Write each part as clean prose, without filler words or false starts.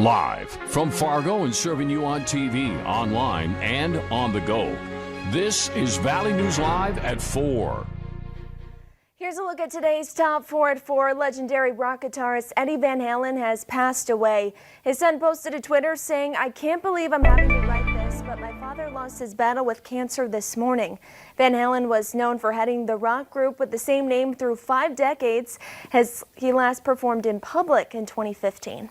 Live from Fargo and serving you on TV, online, and on the go. This is Valley News Live at 4. Here's a look at today's top 4 at 4. Legendary rock guitarist Eddie Van Halen has passed away. His son posted to Twitter saying, "I can't believe I'm having to write this, but my father lost his battle with cancer this morning." Van Halen was known for heading the rock group with the same name through 5 decades, as he last performed in public in 2015.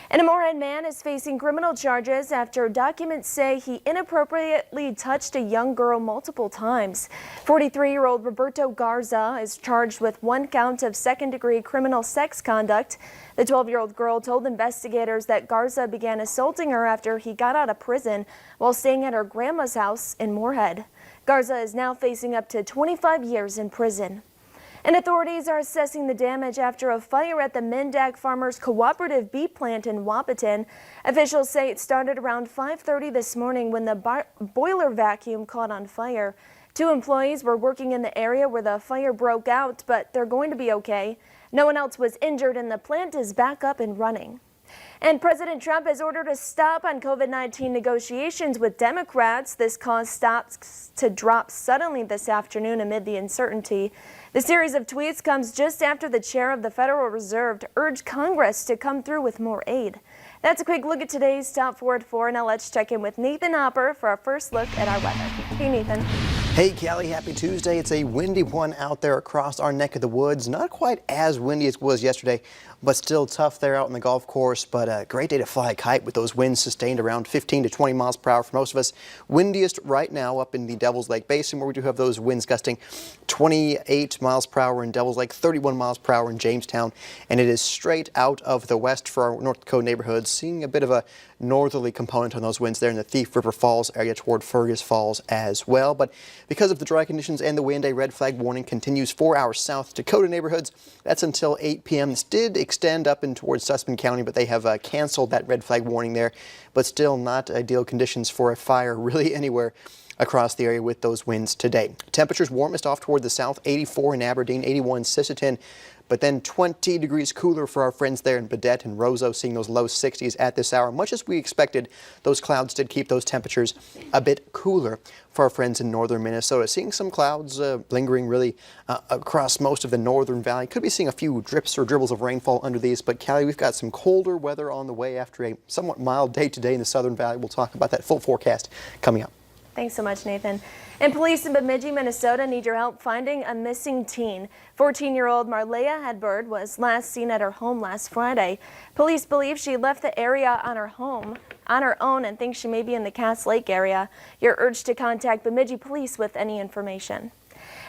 And a Moorhead man is facing criminal charges after documents say he inappropriately touched a young girl multiple times. 43-year-old Roberto Garza is charged with 1 count of second-degree criminal sex conduct. The 12-year-old girl told investigators that Garza began assaulting her after he got out of prison while staying at her grandma's house in Moorhead. Garza is now facing up to 25 years in prison. And authorities are assessing the damage after a fire at the Mendak Farmers Cooperative Beet Plant in Wahpeton. Officials say it started around 5:30 this morning when the boiler vacuum caught on fire. 2 employees were working in the area where the fire broke out, but they're going to be okay. No one else was injured and the plant is back up and running. And President Trump has ordered a stop on COVID-19 negotiations with Democrats. This caused stocks to drop suddenly this afternoon amid the uncertainty. The series of tweets comes just after the chair of the Federal Reserve urged Congress to come through with more aid. That's a quick look at today's top 4 at 4. Now let's check in with Nathan Hopper for our first look at our weather. Hey, Nathan. Hey, Callie, happy Tuesday. It's a windy one out there across our neck of the woods. Not quite as windy as it was yesterday, but still tough there out on the golf course. But a great day to fly a kite with those winds sustained around 15 to 20 miles per hour for most of us. Windiest right now up in the Devil's Lake Basin, where we do have those winds gusting 28 miles per hour in Devil's Lake, 31 miles per hour in Jamestown. And it is straight out of the west for our North Dakota neighborhoods, seeing a bit of a northerly component on those winds there in the Thief River Falls area toward Fergus Falls as well. But because of the dry conditions and the wind, a red flag warning continues for our South Dakota neighborhoods. That's until 8 p.m. This did extend up in towards Susman County, but they have canceled that red flag warning there. But still not ideal conditions for a fire really anywhere across the area with those winds today. Temperatures warmest off toward the south, 84 in Aberdeen, 81 in Sisseton. But then 20 degrees cooler for our friends there in Badette and Roseau, seeing those low 60s at this hour. Much as we expected, those clouds did keep those temperatures a bit cooler for our friends in northern Minnesota. Seeing some clouds lingering really across most of the northern valley. Could be seeing a few drips or dribbles of rainfall under these. But Callie, we've got some colder weather on the way after a somewhat mild day today in the southern valley. We'll talk about that full forecast coming up. Thanks so much, Nathan. And police in Bemidji, Minnesota need your help finding a missing teen. 14-year-old Marleah Hedberg was last seen at her home last Friday. Police believe she left the area on her own and think she may be in the Cass Lake area. You're urged to contact Bemidji police with any information.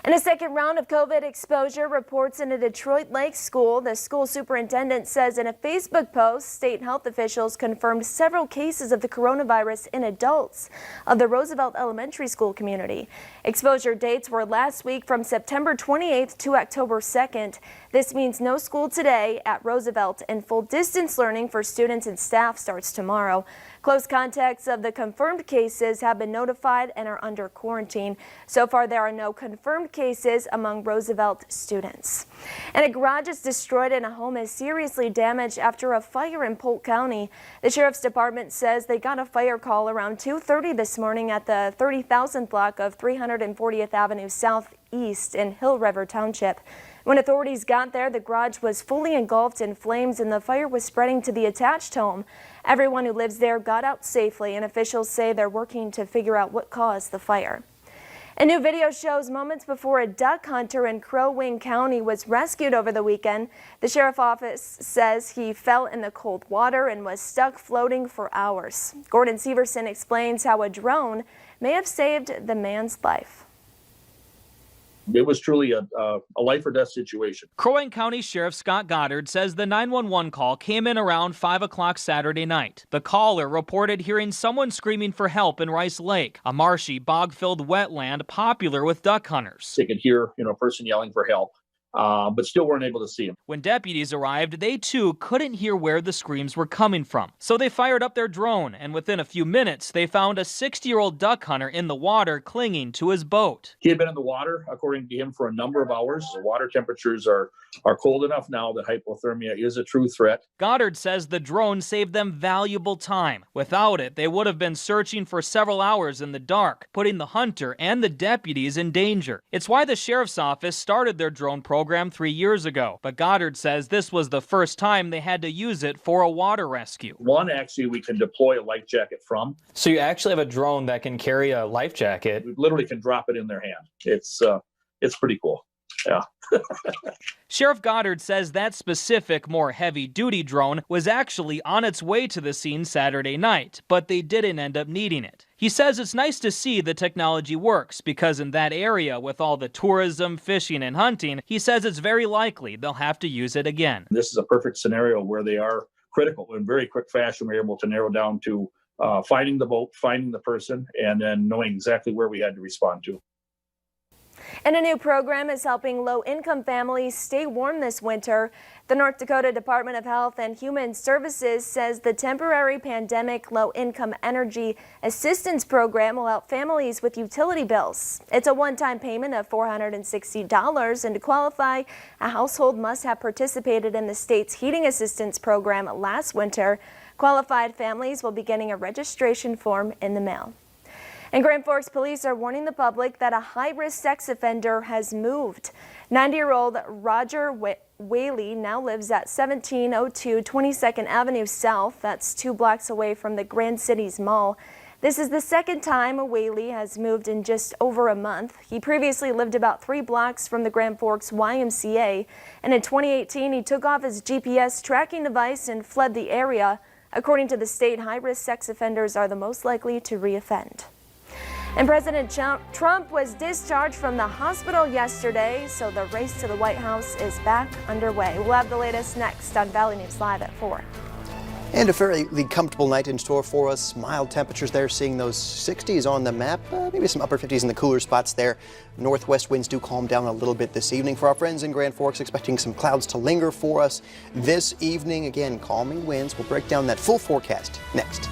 And a second round of COVID exposure reports in a Detroit Lake school. The school superintendent says in a Facebook post, state health officials confirmed several cases of the coronavirus in adults of the Roosevelt Elementary School community. Exposure dates were last week from September 28th to October 2nd. This means no school today at Roosevelt, and full distance learning for students and staff starts tomorrow. Close contacts of the confirmed cases have been notified and are under quarantine. So far, there are no confirmed cases among Roosevelt students. And a garage is destroyed and a home is seriously damaged after a fire in Polk County. The Sheriff's Department says they got a fire call around 2:30 this morning at the 30,000th block of 340th Avenue Southeast in Hill River Township. When authorities got there, the garage was fully engulfed in flames and the fire was spreading to the attached home. Everyone who lives there got out safely, and officials say they're working to figure out what caused the fire. A new video shows moments before a duck hunter in Crow Wing County was rescued over the weekend. The sheriff's office says he fell in the cold water and was stuck floating for hours. Gordon Severson explains how a drone may have saved the man's life. It was truly a life or death situation. Crow Wing County Sheriff Scott Goddard says the 911 call came in around 5 o'clock Saturday night. The caller reported hearing someone screaming for help in Rice Lake, a marshy, bog-filled wetland popular with duck hunters. They could hear, a person yelling for help, but still weren't able to see him. When deputies arrived, they too couldn't hear where the screams were coming from. So they fired up their drone, and within a few minutes, they found a 60-year-old duck hunter in the water clinging to his boat. He had been in the water, according to him, for a number of hours. The water temperatures are are cold enough now that hypothermia is a true threat. Goddard says the drone saved them valuable time. Without it, they would have been searching for several hours in the dark, putting the hunter and the deputies in danger. It's why the sheriff's office started their drone program 3 years ago. But Goddard says this was the first time they had to use it for a water rescue. One, actually, we can deploy a life jacket from. So you actually have a drone that can carry a life jacket. We literally can drop it in their hand. It's pretty cool. Yeah. Sheriff Goddard says that specific, more heavy-duty drone was actually on its way to the scene Saturday night, but they didn't end up needing it. He says it's nice to see the technology works, because in that area, with all the tourism, fishing, and hunting, he says it's very likely they'll have to use it again. This is a perfect scenario where they are critical. In very quick fashion, we're able to narrow down to finding the boat, finding the person, and then knowing exactly where we had to respond to. And a new program is helping low-income families stay warm this winter. The North Dakota Department of Health and Human Services says the temporary pandemic low-income energy assistance program will help families with utility bills. It's a one-time payment of $460, and to qualify, a household must have participated in the state's heating assistance program last winter. Qualified families will be getting a registration form in the mail. And Grand Forks police are warning the public that a high-risk sex offender has moved. 90-year-old Roger Whaley now lives at 1702 22nd Avenue South. That's 2 blocks away from the Grand Cities Mall. This is the second time Whaley has moved in just over a month. He previously lived about 3 blocks from the Grand Forks YMCA. And in 2018, he took off his GPS tracking device and fled the area. According to the state, high-risk sex offenders are the most likely to reoffend. And President Trump was discharged from the hospital yesterday, so the race to the White House is back underway. We'll have the latest next on Valley News Live at 4. And a fairly comfortable night in store for us. Mild temperatures there, seeing those 60s on the map, maybe some upper 50s in the cooler spots there. Northwest winds do calm down a little bit this evening. For our friends in Grand Forks, expecting some clouds to linger for us this evening. Again, calming winds. We'll break down that full forecast next.